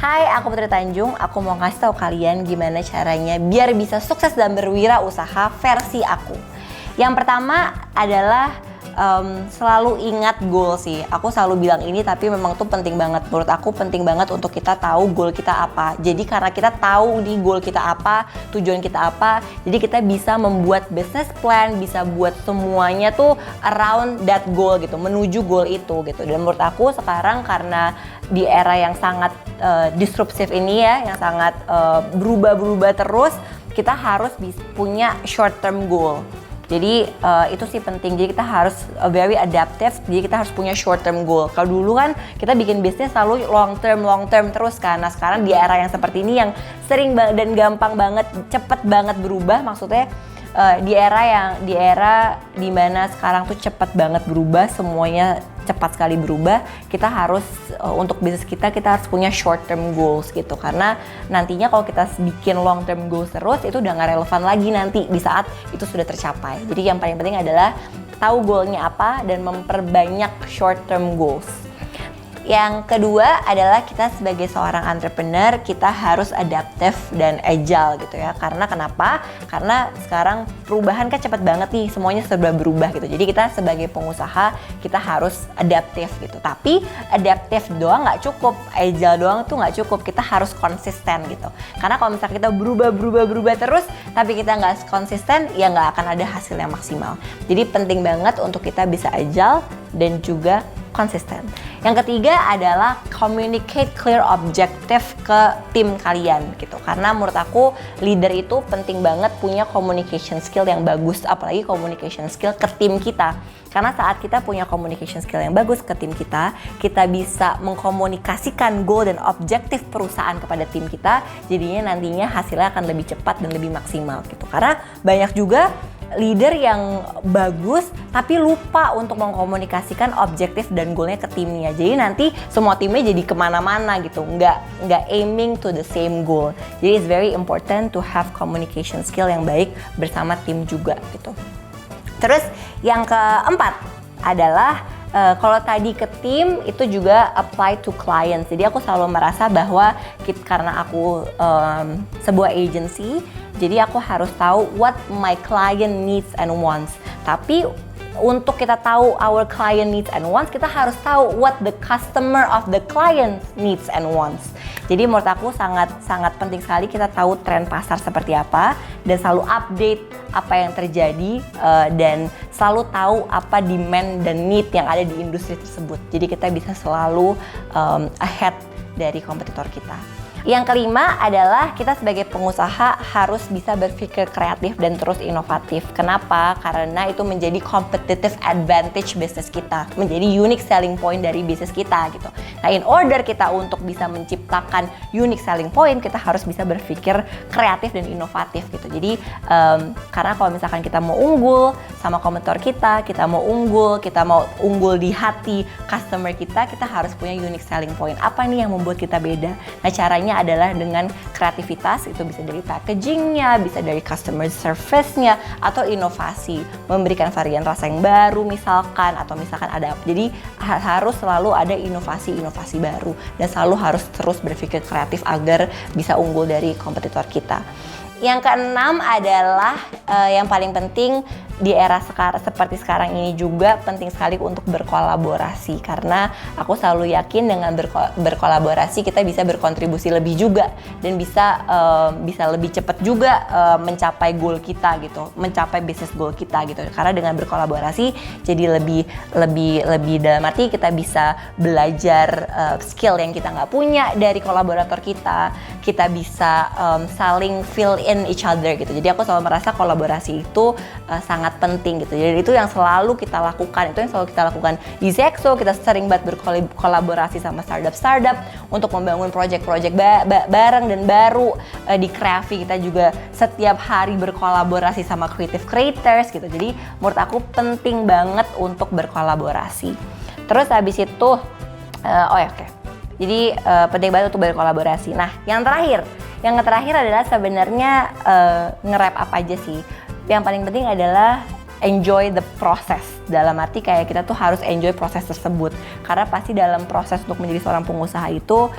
Hai, aku Putri Tanjung. Aku mau kasih tahu kalian gimana caranya biar bisa sukses dan berwirausaha versi aku. Yang pertama adalah selalu ingat goal sih. Aku selalu bilang ini tapi memang tuh penting banget. Menurut aku penting banget untuk kita tahu goal kita apa. Jadi karena kita tahu di goal kita apa, tujuan kita apa, jadi kita bisa membuat business plan, bisa buat semuanya tuh around that goal gitu, menuju goal itu gitu. Dan menurut aku sekarang karena di era yang sangat disruptive ini ya, yang sangat berubah-berubah terus, kita harus punya short term goal. Jadi itu sih penting, jadi kita harus very adaptive, jadi kita harus punya short term goal. Kalau dulu kan kita bikin bisnis selalu long term terus kan. Nah sekarang di era yang seperti ini yang sering dan gampang banget, cepet banget berubah, maksudnya di era dimana sekarang tuh cepet banget berubah, semuanya cepat sekali berubah. Kita harus untuk bisnis kita harus punya short term goals gitu, karena nantinya kalau kita bikin long term goals terus itu udah nggak relevan lagi nanti di saat itu sudah tercapai. Jadi yang paling penting adalah tahu goalnya apa dan memperbanyak short term goals. Yang kedua adalah kita sebagai seorang entrepreneur, kita harus adaptif dan agile gitu ya. Karena kenapa? Karena sekarang perubahan kan cepat banget nih, semuanya serba berubah gitu. Jadi kita sebagai pengusaha, kita harus adaptif gitu. Tapi adaptif doang nggak cukup, agile doang tuh nggak cukup. Kita harus konsisten gitu. Karena kalau misalnya kita berubah terus, tapi kita nggak konsisten, ya nggak akan ada hasil yang maksimal. Jadi penting banget untuk kita bisa agile dan juga konsisten. Yang ketiga adalah communicate clear objective ke tim kalian gitu. Karena menurut aku leader itu penting banget punya communication skill yang bagus, apalagi communication skill ke tim kita. Karena saat kita punya communication skill yang bagus ke tim kita bisa mengkomunikasikan goal dan objektif perusahaan kepada tim kita, jadinya nantinya hasilnya akan lebih cepat dan lebih maksimal gitu. Karena banyak juga leader yang bagus tapi lupa untuk mengkomunikasikan objektif dan goalnya ke timnya. Jadi nanti semua timnya jadi kemana-mana gitu, nggak aiming to the same goal. Jadi it's very important to have communication skill yang baik bersama tim juga gitu. Terus yang keempat adalah kalau tadi ke tim itu juga apply to clients. Jadi aku selalu merasa bahwa karena aku sebuah agency, jadi aku harus tahu what my client needs and wants. Tapi untuk kita tahu our client needs and wants, kita harus tahu what the customer of the client needs and wants. Jadi menurut aku sangat penting sekali kita tahu tren pasar seperti apa dan selalu update apa yang terjadi dan selalu tahu apa demand dan need yang ada di industri tersebut. Jadi kita bisa selalu ahead dari kompetitor kita. Yang kelima adalah kita sebagai pengusaha harus bisa berpikir kreatif dan terus inovatif. Kenapa? Karena itu menjadi competitive advantage bisnis kita, menjadi unique selling point dari bisnis kita gitu. Nah, in order kita untuk bisa menciptakan unique selling point, kita harus bisa berpikir kreatif dan inovatif gitu. Jadi karena kalau misalkan kita mau unggul sama kompetitor kita mau unggul di hati customer kita harus punya unique selling point. Apa nih yang membuat kita beda? Nah, caranya adalah dengan kreativitas, itu bisa dari packagingnya, bisa dari customer service-nya, atau inovasi, memberikan varian rasa yang baru misalkan, atau misalkan ada. Jadi harus selalu ada inovasi baru dan selalu harus terus berpikir kreatif agar bisa unggul dari kompetitor kita. Yang keenam adalah yang paling penting di era seperti sekarang ini juga penting sekali untuk berkolaborasi, karena aku selalu yakin dengan berkolaborasi kita bisa berkontribusi lebih juga dan bisa lebih cepat juga mencapai goal kita gitu, mencapai business goal kita gitu. Karena dengan berkolaborasi jadi lebih dalam arti kita bisa belajar skill yang kita nggak punya dari kolaborator kita bisa saling fill in each other gitu. Jadi aku selalu merasa kolaborasi itu sangat penting gitu. Jadi itu yang selalu kita lakukan, di Zexo. Kita sering banget berkolaborasi sama startup untuk membangun project-project bareng dan baru. Di Kreavi kita juga setiap hari berkolaborasi sama creative creators gitu. Jadi menurut aku penting banget untuk berkolaborasi. Terus habis itu jadi penting banget untuk berkolaborasi. Nah, yang terakhir adalah sebenarnya nge-rap apa aja sih. Yang paling penting adalah enjoy the process. Dalam arti kayak kita tuh harus enjoy proses tersebut, karena pasti dalam proses untuk menjadi seorang pengusaha itu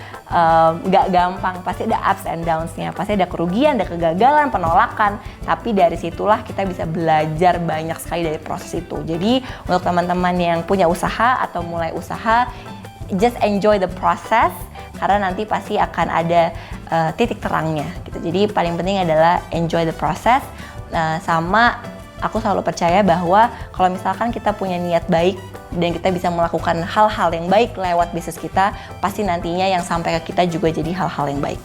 nggak gampang, pasti ada ups and downs-nya, pasti ada kerugian, ada kegagalan, penolakan, tapi dari situlah kita bisa belajar banyak sekali dari proses itu. Jadi untuk teman-teman yang punya usaha atau mulai usaha, just enjoy the process, karena nanti pasti akan ada titik terangnya gitu. Jadi paling penting adalah enjoy the process, sama aku selalu percaya bahwa kalau misalkan kita punya niat baik dan kita bisa melakukan hal-hal yang baik lewat bisnis kita, pasti nantinya yang sampai ke kita juga jadi hal-hal yang baik.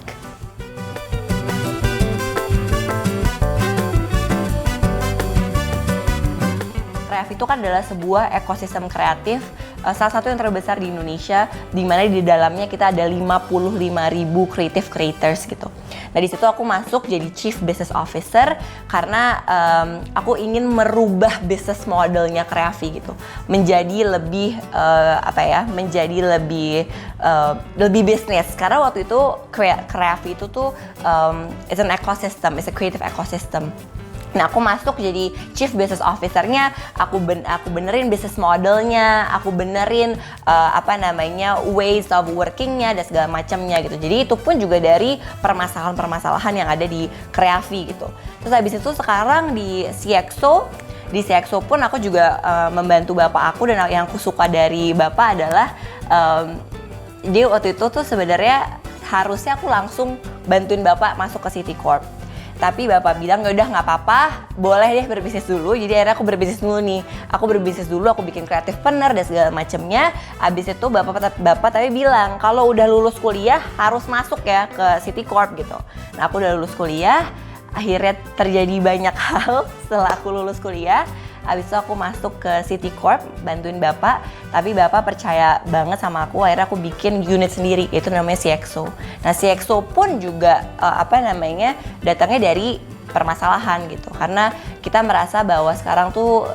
Kreatif itu kan adalah sebuah ekosistem kreatif, salah satu yang terbesar di Indonesia, di mana di dalamnya kita ada 55.000 creative creators gitu. Nah di situ aku masuk jadi Chief Business Officer karena aku ingin merubah business modelnya Kreafi gitu, menjadi lebih menjadi lebih bisnis. Karena waktu itu Kreafi itu tuh it's an ecosystem, it's a creative ecosystem. Nah, aku masuk jadi Chief Business Officer-nya, aku benerin business modelnya, aku benerin ways of working-nya dan segala macamnya gitu. Jadi itu pun juga dari permasalahan-permasalahan yang ada di Kreafi gitu. Terus habis itu sekarang di CXO pun aku juga membantu bapak aku, dan yang aku suka dari bapak adalah dia waktu itu tuh sebenarnya harusnya aku langsung bantuin bapak masuk ke City Corp. Tapi bapak bilang ya udah nggak apa-apa, boleh deh berbisnis dulu. Jadi akhirnya aku berbisnis dulu nih. Aku berbisnis dulu, aku bikin kreatif partner dan segala macemnya. Abis itu bapak tapi bilang kalau udah lulus kuliah harus masuk ya ke City Corp gitu. Nah aku udah lulus kuliah, akhirnya terjadi banyak hal setelah aku lulus kuliah. Abis itu aku masuk ke City Corp, bantuin bapak, tapi bapak percaya banget sama aku, akhirnya aku bikin unit sendiri, itu namanya CXO. Nah CXO pun juga datangnya dari permasalahan gitu, karena kita merasa bahwa sekarang tuh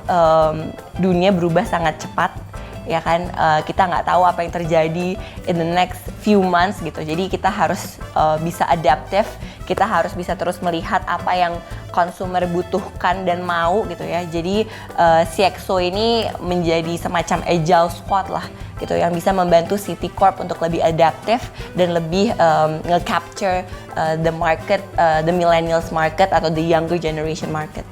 dunia berubah sangat cepat, ya kan, kita nggak tahu apa yang terjadi in the next few months gitu, jadi kita harus bisa adaptif, kita harus bisa terus melihat apa yang konsumer butuhkan dan mau gitu ya. Jadi CXO ini menjadi semacam agile squad lah gitu, yang bisa membantu City Corp untuk lebih adaptif dan lebih nge-capture the market, the millennials market atau the younger generation market.